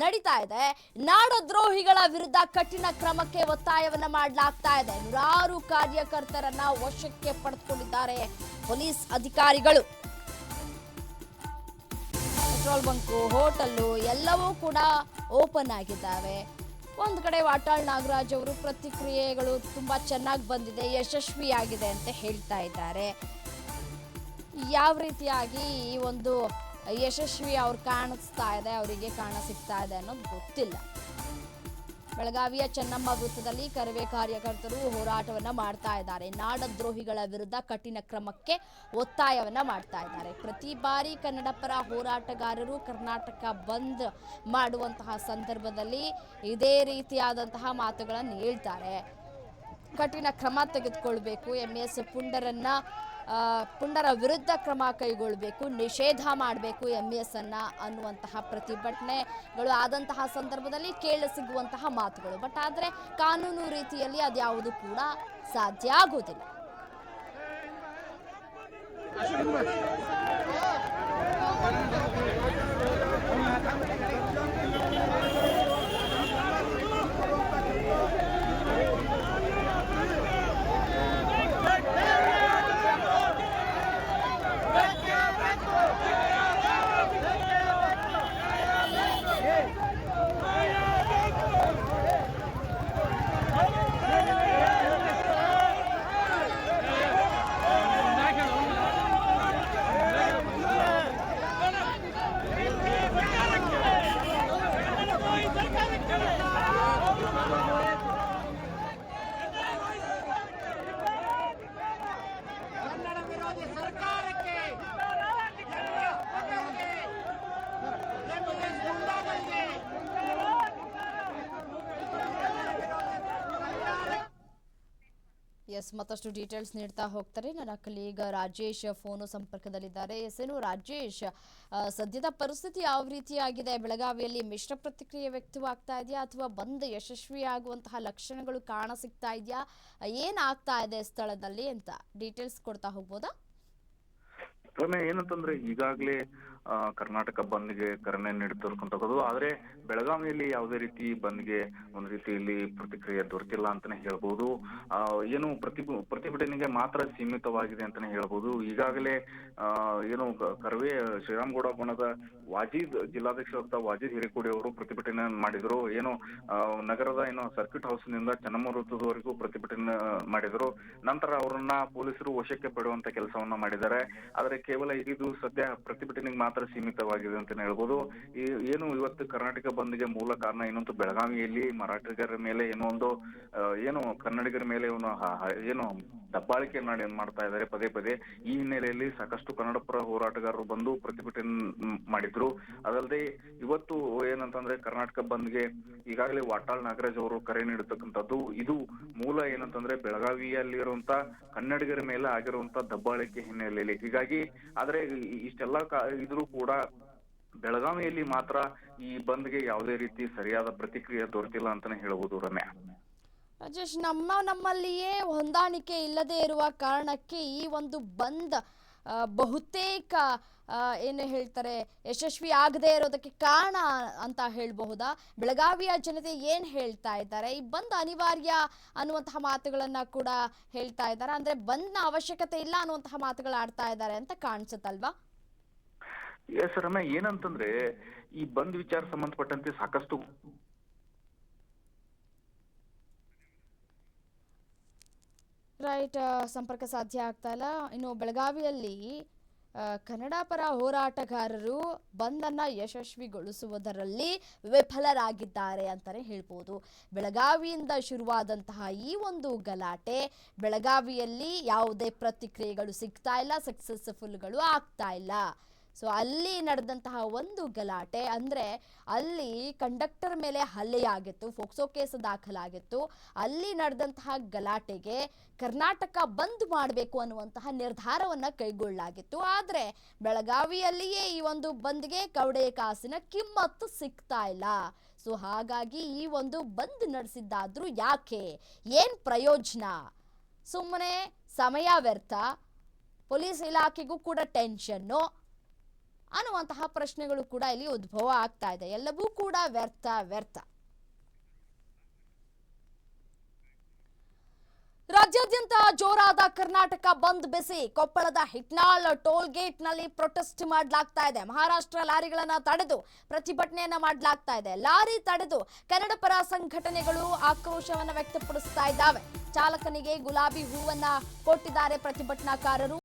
ನಡೀತಾ ಇದೆ. ನಾಡದ್ರೋಹಿಗಳ ವಿರುದ್ಧ ಕಠಿಣ ಕ್ರಮಕ್ಕೆ ಒತ್ತಾಯವನ್ನ ಮಾಡಲಾಗ್ತಾ ಇದೆ. ನೂರಾರು ಕಾರ್ಯಕರ್ತರನ್ನ ವಶಕ್ಕೆ ಪಡೆದುಕೊಂಡಿದ್ದಾರೆ ಪೊಲೀಸ್ ಅಧಿಕಾರಿಗಳು. ಪೆಟ್ರೋಲ್ ಬಂಕು, ಹೋಟೆಲ್ಲು ಎಲ್ಲವೂ ಕೂಡ ಓಪನ್ ಆಗಿದ್ದಾವೆ. ಒಂದು ಕಡೆ ವಾಟಾಳ್ ನಾಗರಾಜ್ ಅವರು ಪ್ರತಿಕ್ರಿಯೆಗಳು ತುಂಬಾ ಚೆನ್ನಾಗಿ ಬಂದಿದೆ, ಯಶಸ್ವಿಯಾಗಿದೆ ಅಂತ ಹೇಳ್ತಾ ಇದ್ದಾರೆ. ಯಾವ ರೀತಿಯಾಗಿ ಈ ಒಂದು ಯಶಸ್ವಿ ಅವ್ರು ಕಾಣಿಸ್ತಾ ಇದೆ, ಅವರಿಗೆ ಕಾಣಿಸ್ತಾ ಇದೆ ಅನ್ನೋದು ಗೊತ್ತಿಲ್ಲ. ಬೆಳಗಾವಿಯ ಚೆನ್ನಮ್ಮ ವೃತ್ತದಲ್ಲಿ ಕರವೇ ಕಾರ್ಯಕರ್ತರು ಹೋರಾಟವನ್ನ ಮಾಡ್ತಾ ಇದ್ದಾರೆ. ನಾಡದ್ರೋಹಿಗಳ ವಿರುದ್ಧ ಕಠಿಣ ಕ್ರಮಕ್ಕೆ ಒತ್ತಾಯವನ್ನ ಮಾಡ್ತಾ ಇದ್ದಾರೆ. ಪ್ರತಿ ಬಾರಿ ಕನ್ನಡ ಪರ ಹೋರಾಟಗಾರರು ಕರ್ನಾಟಕ ಬಂದ್ ಮಾಡುವಂತಹ ಸಂದರ್ಭದಲ್ಲಿ ಇದೇ ರೀತಿಯಾದಂತಹ ಮಾತುಗಳನ್ನು ಹೇಳ್ತಾರೆ. ಕಠಿಣ ಕ್ರಮ ತೆಗೆದುಕೊಳ್ಬೇಕು, ಎಂಎಸ್ ಪುಂಡರ ವಿರುದ್ಧ ಕ್ರಮ ಕೈಗೊಳ್ಳಬೇಕು, ನಿಷೇಧ ಮಾಡಬೇಕು ಎಂಎಸ್ ಅನ್ನ ಅನ್ನುವಂತಹ ಪ್ರತಿಭಟನೆಗಳು ಆದಂತಹ ಸಂದರ್ಭದಲ್ಲಿ ಕೇಳಿಸಿಗುವಂತಹ ಮಾತುಗಳು. ಬಟ್ ಆದರೆ ಕಾನೂನು ರೀತಿಯಲ್ಲಿ ಅದ್ಯಾವುದು ಕೂಡ ಸಾಧ್ಯ ಆಗೋದಿಲ್ಲ. ಎಸ್, ಮತ್ತಷ್ಟು ಡೀಟೇಲ್ಸ್ ನೀಡ್ತಾ ಹೋಗ್ತಾರೆ ನನ್ನ ಕಲೀಗ ರಾಜೇಶ್ ಫೋನು ಸಂಪರ್ಕದಲ್ಲಿದ್ದಾರೆ. ಏನು ರಾಜೇಶ್, ಸದ್ಯದ ಪರಿಸ್ಥಿತಿ ಯಾವ ರೀತಿಯಾಗಿದೆ? ಬೆಳಗಾವಿಯಲ್ಲಿ ಮಿಶ್ರ ಪ್ರತಿಕ್ರಿಯೆ ವ್ಯಕ್ತವಾಗ್ತಾ ಇದೆಯಾ ಅಥವಾ ಬಂದ್ ಯಶಸ್ವಿಯಾಗುವಂತಹ ಲಕ್ಷಣಗಳು ಕಾಣ ಸಿಗ್ತಾ ಇದೆಯಾ? ಏನಾಗ್ತಾ ಇದೆ ಸ್ಥಳದಲ್ಲಿ ಅಂತ ಡೀಟೇಲ್ಸ್ ಕೊಡ್ತಾ ಹೋಗ್ಬೋದಾ? ಏನಂತಂದ್ರೆ ಈಗಾಗಲೇ ಕರ್ನಾಟಕ ಬಂದ್ಗೆ ಕರೆ ನೀಡುತ್ತಿರ್ತಕ್ಕಂಥದ್ದು. ಆದ್ರೆ ಬೆಳಗಾವಿಯಲ್ಲಿ ಯಾವುದೇ ರೀತಿ ಬಂದ್ಗೆ ಒಂದು ರೀತಿಯಲ್ಲಿ ಪ್ರತಿಕ್ರಿಯೆ ದೊರೆತಿಲ್ಲ ಅಂತಾನೆ ಹೇಳ್ಬೋದು. ಏನು ಪ್ರತಿಭಟನೆಗೆ ಮಾತ್ರ ಸೀಮಿತವಾಗಿದೆ ಅಂತಾನೆ ಹೇಳ್ಬೋದು. ಈಗಾಗಲೇ ಏನು ಕರವೇ ಶ್ರೀರಾಮಗೌಡ ಬಣದ ಜಿಲ್ಲಾಧ್ಯಕ್ಷ ವಾಜೀದ್ ಹಿರೇಕೋಡಿ ಅವರು ಪ್ರತಿಭಟನೆ ಮಾಡಿದ್ರು. ಏನು ನಗರದ ಸರ್ಕ್ಯೂಟ್ ಹೌಸ್ ನಿಂದ ಚೆನ್ನಮ್ಮ ವೃತ್ತದವರೆಗೂ ಪ್ರತಿಭಟನೆ ಮಾಡಿದ್ರು. ನಂತರ ಅವರನ್ನ ಪೊಲೀಸರು ವಶಕ್ಕೆ ಪಡೆಯುವಂತ ಕೆಲಸವನ್ನ ಮಾಡಿದ್ದಾರೆ. ಆದ್ರೆ ಕೇವಲ ಇದು ಸದ್ಯ ಪ್ರತಿಭಟನೆಗೆ ಮಾತ್ರ ಸೀಮಿತವಾಗಿದೆ ಅಂತ ಹೇಳ್ಬೋದು. ಏನು ಇವತ್ತು ಕರ್ನಾಟಕ ಬಂದ್ಗೆ ಮೂಲ ಕಾರಣ ಏನಂತೂ ಬೆಳಗಾವಿಯಲ್ಲಿ ಮರಾಠಿಗರ ಮೇಲೆ ಕನ್ನಡಿಗರ ಮೇಲೆ ದಬ್ಬಾಳಿಕೆ ಮಾಡ್ತಾ ಇದ್ದಾರೆ ಪದೇ ಪದೇ. ಈ ಹಿನ್ನೆಲೆಯಲ್ಲಿ ಸಾಕಷ್ಟು ಕನ್ನಡ ಪರ ಹೋರಾಟಗಾರರು ಬಂದು ಪ್ರತಿಭಟನೆ ಮಾಡಿದ್ರು. ಅದಲ್ಲದೆ ಇವತ್ತು ಏನಂತಂದ್ರೆ ಕರ್ನಾಟಕ ಬಂದ್ಗೆ ಈಗಾಗಲೇ ವಾಟಾಳ್ ನಾಗರಾಜ್ ಅವರು ಕರೆ ನೀಡತಕ್ಕಂಥದ್ದು. ಇದು ಮೂಲ ಏನಂತಂದ್ರೆ ಬೆಳಗಾವಿಯಲ್ಲಿರುವಂತ ಕನ್ನಡಿಗರ ಮೇಲೆ ಆಗಿರುವಂತ ದಬ್ಬಾಳಿಕೆ ಹಿನ್ನೆಲೆಯಲ್ಲಿ. ಹೀಗಾಗಿ ಆದ್ರೆ ಇಷ್ಟೆಲ್ಲ ಇದ್ರೂ ಕೂಡ ಬೆಳಗಾವಿಯಲ್ಲಿ ಮಾತ್ರ ಈ ಬಂದ್ಗೆ ಯಾವುದೇ ರೀತಿ ಸರಿಯಾದ ಪ್ರತಿಕ್ರಿಯೆ ದೊರೆತಿಲ್ಲ ಅಂತಾನೆ ಹೇಳ್ಬೋದು ರಮ್ಯಾ. ರಾಜೇಶ್, ನಮ್ಮಲ್ಲಿಯೇ ಹೊಂದಾಣಿಕೆ ಇಲ್ಲದೆ ಇರುವ ಕಾರಣಕ್ಕೆ ಈ ಒಂದು ಬಂದ್ ಬಹುತೇಕ ಏನು ಹೇಳ್ತಾರೆ ಯಶಸ್ವಿ ಆಗದೆ ಇರೋದಕ್ಕೆ ಕಾರಣ ಅಂತ ಹೇಳಬಹುದಾ? ಬೆಳಗಾವಿಯ ಜನತೆ ಏನ್ ಹೇಳ್ತಾ ಇದ್ದಾರೆ? ಈ ಬಂದ್ ಅನಿವಾರ್ಯ ಅನ್ನುವಂತಹ ಮಾತುಗಳನ್ನ ಕೂಡ ಹೇಳ್ತಾ ಇದ್ದಾರೆ. ಅಂದ್ರೆ ಬಂದ್ನ ಅವಶ್ಯಕತೆ ಇಲ್ಲ ಅನ್ನುವಂತಹ ಮಾತುಗಳು ಆಡ್ತಾ ಇದ್ದಾರೆ ಅಂತ ಕಾಣಿಸುತ್ತಲ್ವಾ? ಎಸ್ ರಮ್ಯಾ, ಏನಂತಂದ್ರೆ ಈ ಬಂದ್ ವಿಚಾರ ಸಂಬಂಧಪಟ್ಟಂತೆ ಸಾಕಷ್ಟು ರೈಟ್, ಸಂಪರ್ಕ ಸಾಧ್ಯ ಆಗ್ತಾ ಇಲ್ಲ. ಇನ್ನು ಬೆಳಗಾವಿಯಲ್ಲಿ ಕನ್ನಡ ಪರ ಹೋರಾಟಗಾರರು ಬಂದನ್ನ ಯಶಸ್ವಿಗೊಳಿಸುವುದರಲ್ಲಿ ವಿಫಲರಾಗಿದ್ದಾರೆ ಅಂತಾನೆ ಹೇಳ್ಬೋದು. ಬೆಳಗಾವಿಯಿಂದ ಶುರುವಾದಂತಹ ಈ ಒಂದು ಗಲಾಟೆ ಬೆಳಗಾವಿಯಲ್ಲಿ ಯಾವುದೇ ಪ್ರತಿಕ್ರಿಯೆಗಳು ಸಿಗ್ತಾ ಇಲ್ಲ, ಸಕ್ಸಸ್ಫುಲ್ಗಳು ಆಗ್ತಾ ಇಲ್ಲ. ಸೊ ಅಲ್ಲಿ ನಡೆದಂತಹ ಒಂದು ಗಲಾಟೆ ಅಂದ್ರೆ ಅಲ್ಲಿ ಕಂಡಕ್ಟರ್ ಮೇಲೆ ಹಲ್ಲೆಯಾಗಿತ್ತು, ಫೋಕ್ಸೋ ಕೇಸ್ ದಾಖಲಾಗಿತ್ತು. ಅಲ್ಲಿ ನಡೆದಂತಹ ಗಲಾಟೆಗೆ ಕರ್ನಾಟಕ ಬಂದ್ ಮಾಡಬೇಕು ಅನ್ನುವಂತಹ ನಿರ್ಧಾರವನ್ನ ಕೈಗೊಳ್ಳಲಾಗಿತ್ತು. ಆದ್ರೆ ಬೆಳಗಾವಿಯಲ್ಲಿಯೇ ಈ ಒಂದು ಬಂದ್ಗೆ ಕವಡೆ ಕಾಸಿನ ಕಿಮ್ಮತ್ತು ಸಿಗ್ತಾ ಇಲ್ಲ. ಸೊ ಹಾಗಾಗಿ ಈ ಒಂದು ಬಂದ್ ನಡೆಸಿದ್ದಾದ್ರೂ ಯಾಕೆ, ಏನ್ ಪ್ರಯೋಜನ? ಸುಮ್ಮನೆ ಸಮಯ ವ್ಯರ್ಥ, ಪೊಲೀಸ್ ಇಲಾಖೆಗೂ ಕೂಡ ಟೆನ್ಷನ್ನು. ಅನ್ನುವಂತಹ ಪ್ರಶ್ನೆಗಳು ಕೂಡ ಇಲ್ಲಿ ಉದ್ಭವ ಆಗ್ತಾ ಇದೆ. ಎಲ್ಲವೂ ಕೂಡ ವ್ಯರ್ಥ. ರಾಜ್ಯಾದ್ಯಂತ ಜೋರಾದ ಕರ್ನಾಟಕ ಬಂದ್ ಬಿಸಿ. ಕೊಪ್ಪಳದ ಹಿಟ್ನಾಳ್ ಟೋಲ್ ಗೇಟ್ ನಲ್ಲಿ ಪ್ರೊಟೆಸ್ಟ್ ಮಾಡಲಾಗ್ತಾ ಇದೆ. ಮಹಾರಾಷ್ಟ್ರ ಲಾರಿಗಳನ್ನ ತಡೆದು ಪ್ರತಿಭಟನೆಯನ್ನ ಮಾಡಲಾಗ್ತಾ ಇದೆ. ಲಾರಿ ತಡೆದು ಕನ್ನಡ ಪರ ಸಂಘಟನೆಗಳು ಆಕ್ರೋಶವನ್ನ ವ್ಯಕ್ತಪಡಿಸ್ತಾ ಇದ್ದಾವೆ. ಚಾಲಕನಿಗೆ ಗುಲಾಬಿ ಹೂವನ್ನ ಕೊಟ್ಟಿದ್ದಾರೆ ಪ್ರತಿಭಟನಾಕಾರರು.